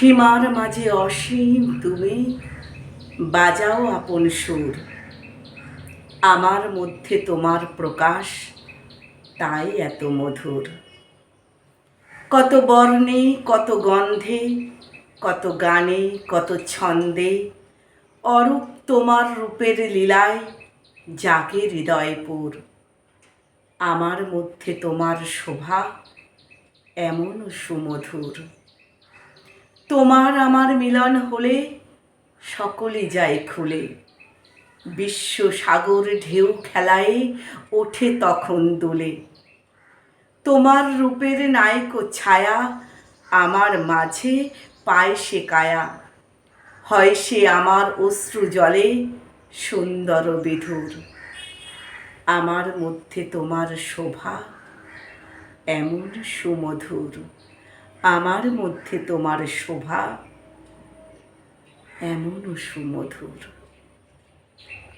সীমার মাঝে অসীম তুমি বাজাও আপন সুর। আমার মধ্যে তোমার প্রকাশ, তাই এত মধুর। কত বর্ণে, কত গন্ধে, কত গানে, কত ছন্দে অরূপ তোমার রূপের লীলায় জাগে হৃদয়পুর। আমার মধ্যে তোমার শোভা এমন সুমধুর। তোমার আমার মিলন হলে সকলে যায় খুলে। বিশ্ব সাগর ঢেউ খেলায় ওঠে তখন দোলে। তোমার রূপের নায়ক ছায়া আমার মাঝে পায় সে কায়া। হয় সে আমার অশ্রু জলে সুন্দর বিধুর। আমার মধ্যে তোমার শোভা এমন সুমধুর। আমার মধ্যে তোমার শোভা এমন সুমধুর।